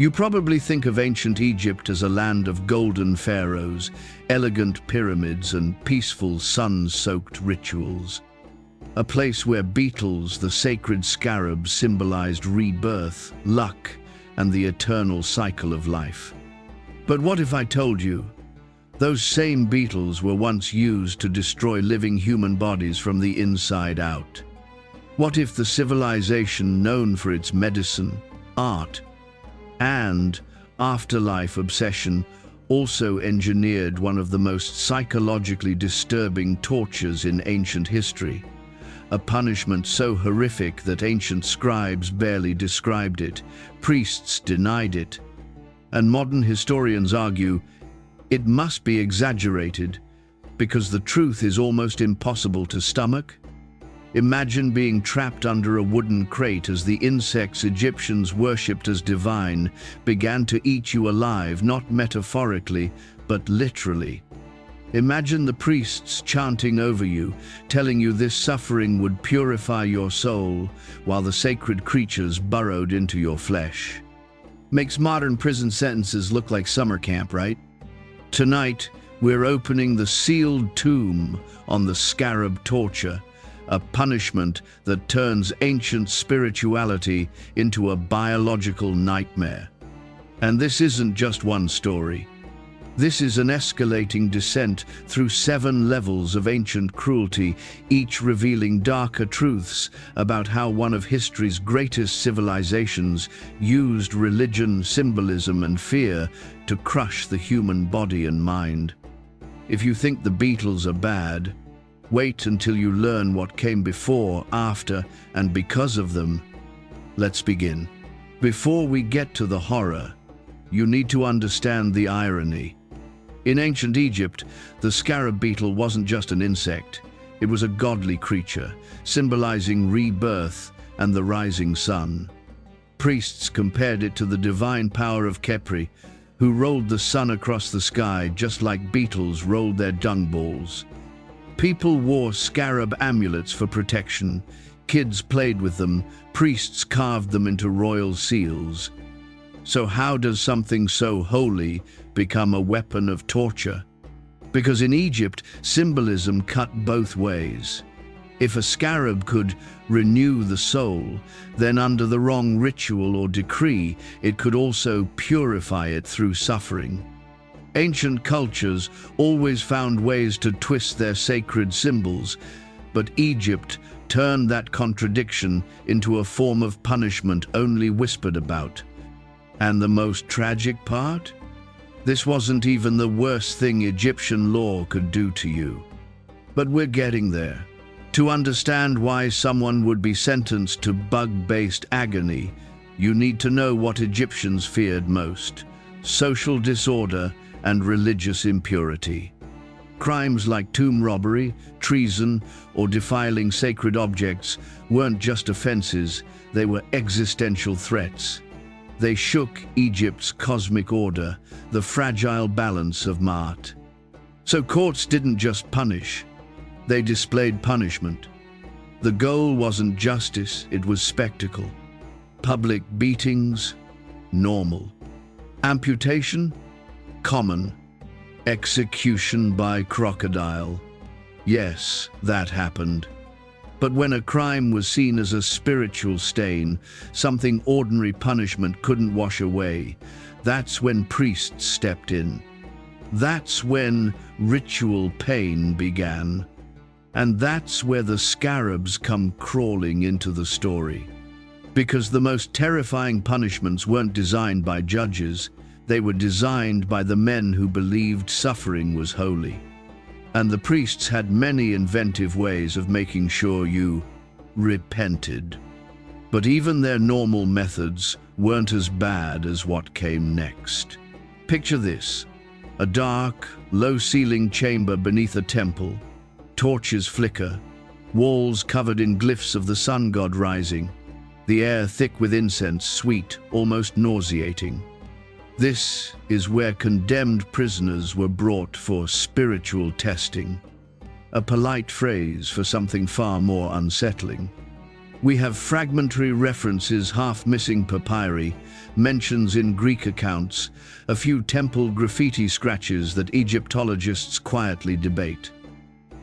You probably think of ancient Egypt as a land of golden pharaohs, elegant pyramids, and peaceful sun-soaked rituals. A place where beetles, the sacred scarabs, symbolized rebirth, luck, and the eternal cycle of life. But what if I told you those same beetles were once used to destroy living human bodies from the inside out? What if the civilization known for its medicine, art, and afterlife obsession also engineered one of the most psychologically disturbing tortures in ancient history? A punishment so horrific that ancient scribes barely described it, priests denied it, and modern historians argue it must be exaggerated because the truth is almost impossible to stomach. Imagine being trapped under a wooden crate as the insects Egyptians worshipped as divine began to eat you alive, not metaphorically, but literally. Imagine the priests chanting over you, telling you this suffering would purify your soul, while the sacred creatures burrowed into your flesh. Makes modern prison sentences look like summer camp, right? Tonight, we're opening the sealed tomb on the Scarab Torture, a punishment that turns ancient spirituality into a biological nightmare. And this isn't just one story. This is an escalating descent through 7 levels of ancient cruelty, each revealing darker truths about how one of history's greatest civilizations used religion, symbolism, and fear to crush the human body and mind. If you think the Beatles are bad, wait until you learn what came before, after, and because of them. Let's begin. Before we get to the horror, you need to understand the irony. In ancient Egypt, the scarab beetle wasn't just an insect. It was a godly creature, symbolizing rebirth and the rising sun. Priests compared it to the divine power of Khepri, who rolled the sun across the sky just like beetles rolled their dung balls. People wore scarab amulets for protection. Kids played with them. Priests carved them into royal seals. So how does something so holy become a weapon of torture? Because in Egypt, symbolism cut both ways. If a scarab could renew the soul, then under the wrong ritual or decree, it could also purify it through suffering. Ancient cultures always found ways to twist their sacred symbols, but Egypt turned that contradiction into a form of punishment only whispered about. And the most tragic part? This wasn't even the worst thing Egyptian law could do to you. But we're getting there. To understand why someone would be sentenced to bug-based agony, you need to know what Egyptians feared most: social disorder and religious impurity. Crimes like tomb robbery, treason, or defiling sacred objects weren't just offenses, they were existential threats. They shook Egypt's cosmic order, the fragile balance of Maat. So courts didn't just punish, they displayed punishment. The goal wasn't justice, it was spectacle. Public beatings, normal. Amputation, common. Execution by crocodile. Yes, that happened. But when a crime was seen as a spiritual stain, something ordinary punishment couldn't wash away, that's when priests stepped in. That's when ritual pain began. And that's where the scarabs come crawling into the story. Because the most terrifying punishments weren't designed by judges, they were designed by the men who believed suffering was holy. And the priests had many inventive ways of making sure you repented. But even their normal methods weren't as bad as what came next. Picture this: a dark, low-ceilinged chamber beneath a temple. Torches flicker, walls covered in glyphs of the sun god rising, the air thick with incense, sweet, almost nauseating. This is where condemned prisoners were brought for spiritual testing, a polite phrase for something far more unsettling. We have fragmentary references, half-missing papyri, mentions in Greek accounts, a few temple graffiti scratches that Egyptologists quietly debate.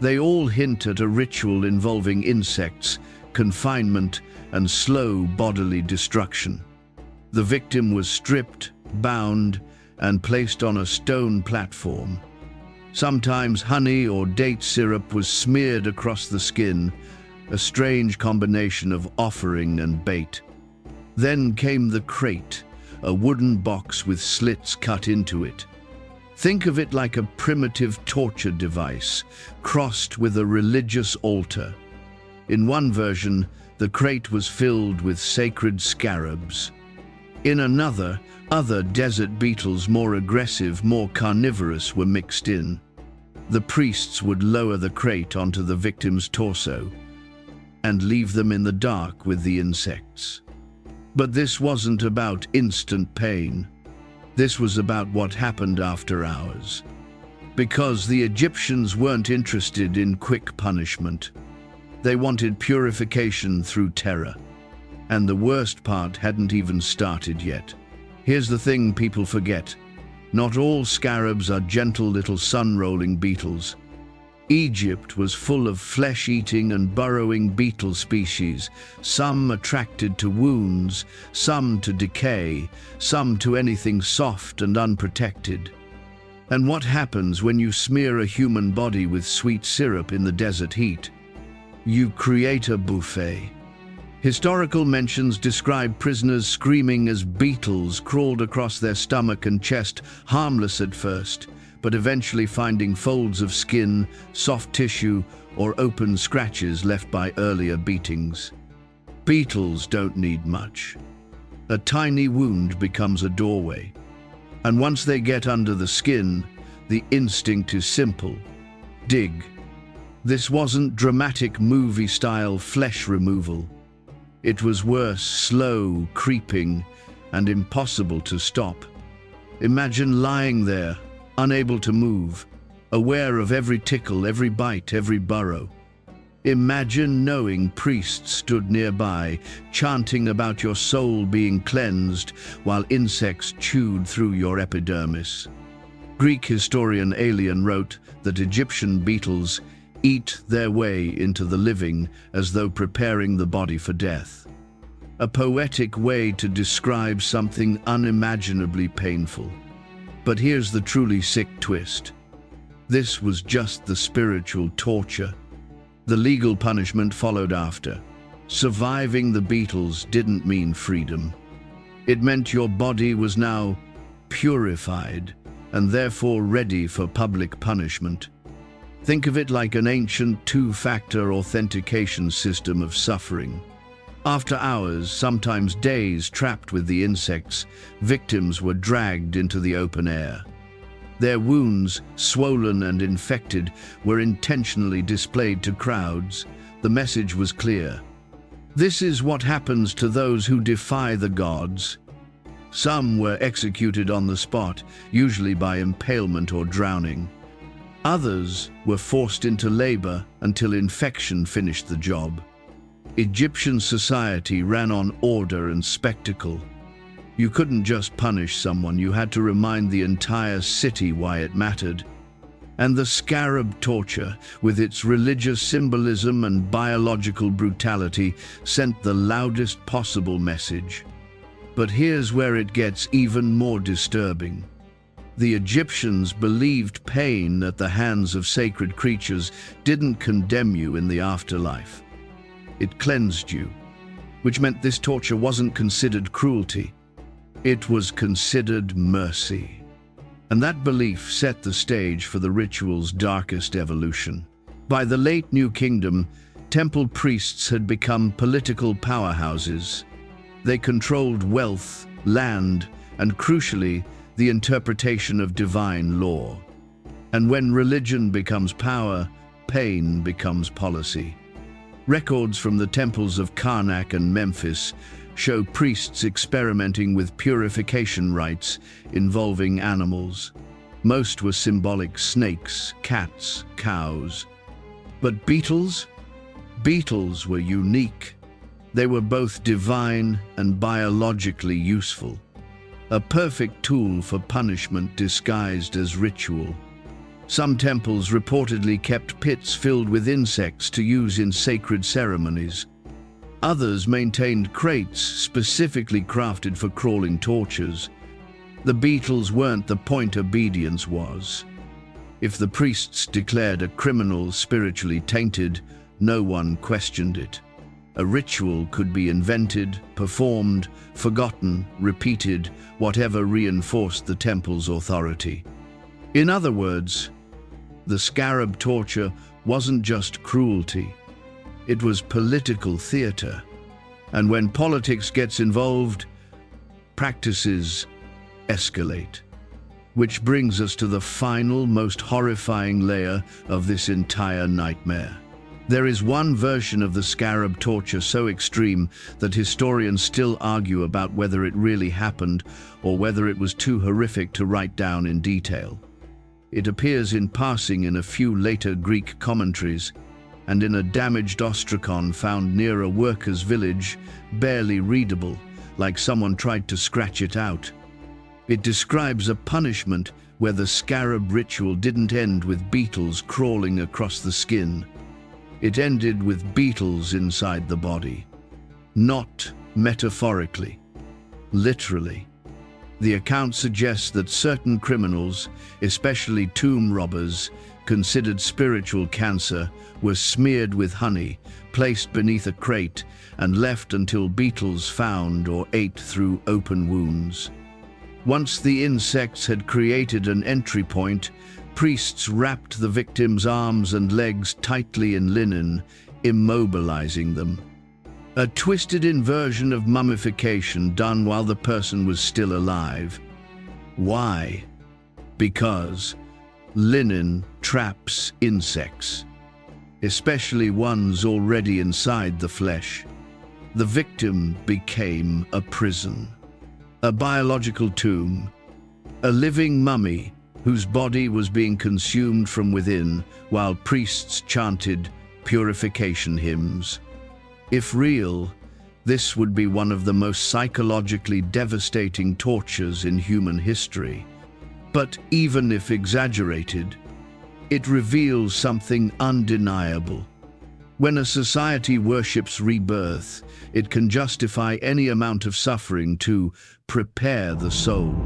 They all hint at a ritual involving insects, confinement, and slow bodily destruction. The victim was stripped, bound, and placed on a stone platform. Sometimes honey or date syrup was smeared across the skin, a strange combination of offering and bait. Then came the crate, a wooden box with slits cut into it. Think of it like a primitive torture device, crossed with a religious altar. In one version, the crate was filled with sacred scarabs. In another, other desert beetles, more aggressive, more carnivorous, were mixed in. The priests would lower the crate onto the victim's torso and leave them in the dark with the insects. But this wasn't about instant pain. This was about what happened after hours. Because the Egyptians weren't interested in quick punishment. They wanted purification through terror. And the worst part hadn't even started yet. Here's the thing people forget. Not all scarabs are gentle little sun-rolling beetles. Egypt was full of flesh-eating and burrowing beetle species, some attracted to wounds, some to decay, some to anything soft and unprotected. And what happens when you smear a human body with sweet syrup in the desert heat? You create a buffet. Historical mentions describe prisoners screaming as beetles crawled across their stomach and chest, harmless at first, but eventually finding folds of skin, soft tissue, or open scratches left by earlier beatings. Beetles don't need much. A tiny wound becomes a doorway. And once they get under the skin, the instinct is simple: dig. This wasn't dramatic movie-style flesh removal. It was worse, slow, creeping, and impossible to stop. Imagine lying there, unable to move, aware of every tickle, every bite, every burrow. Imagine knowing priests stood nearby, chanting about your soul being cleansed while insects chewed through your epidermis. Greek historian Aelian wrote that Egyptian beetles eat their way into the living as though preparing the body for death. A poetic way to describe something unimaginably painful. But here's the truly sick twist. This was just the spiritual torture. The legal punishment followed after. Surviving the beetles didn't mean freedom. It meant your body was now purified and therefore ready for public punishment. Think of it like an ancient two-factor authentication system of suffering. After hours, sometimes days, trapped with the insects, victims were dragged into the open air. Their wounds, swollen and infected, were intentionally displayed to crowds. The message was clear. This is what happens to those who defy the gods. Some were executed on the spot, usually by impalement or drowning. Others were forced into labor until infection finished the job. Egyptian society ran on order and spectacle. You couldn't just punish someone, you had to remind the entire city why it mattered. And the Scarab Torture, with its religious symbolism and biological brutality, sent the loudest possible message. But here's where it gets even more disturbing. The Egyptians believed pain at the hands of sacred creatures didn't condemn you in the afterlife. It cleansed you, which meant this torture wasn't considered cruelty. It was considered mercy. And that belief set the stage for the ritual's darkest evolution. By the late New Kingdom, temple priests had become political powerhouses. They controlled wealth, land, and crucially, the interpretation of divine law. And when religion becomes power, pain becomes policy. Records from the temples of Karnak and Memphis show priests experimenting with purification rites involving animals. Most were symbolic: snakes, cats, cows. But beetles? Beetles were unique. They were both divine and biologically useful. A perfect tool for punishment disguised as ritual. Some temples reportedly kept pits filled with insects to use in sacred ceremonies. Others maintained crates specifically crafted for crawling tortures. The beetles weren't the point, obedience was. If the priests declared a criminal spiritually tainted, no one questioned it. A ritual could be invented, performed, forgotten, repeated, whatever reinforced the temple's authority. In other words, the Scarab Torture wasn't just cruelty. It was political theater. And when politics gets involved, practices escalate. Which brings us to the final, most horrifying layer of this entire nightmare. There is one version of the Scarab Torture so extreme that historians still argue about whether it really happened or whether it was too horrific to write down in detail. It appears in passing in a few later Greek commentaries and in a damaged ostracon found near a workers' village, barely readable, like someone tried to scratch it out. It describes a punishment where the scarab ritual didn't end with beetles crawling across the skin. It ended with beetles inside the body. Not metaphorically, literally. The account suggests that certain criminals, especially tomb robbers, considered spiritual cancer, were smeared with honey, placed beneath a crate, and left until beetles found or ate through open wounds. Once the insects had created an entry point, priests wrapped the victim's arms and legs tightly in linen, immobilizing them. A twisted inversion of mummification done while the person was still alive. Why? Because linen traps insects, especially ones already inside the flesh. The victim became a prison, a biological tomb, a living mummy whose body was being consumed from within while priests chanted purification hymns. If real, this would be one of the most psychologically devastating tortures in human history. But even if exaggerated, it reveals something undeniable. When a society worships rebirth, it can justify any amount of suffering to prepare the soul.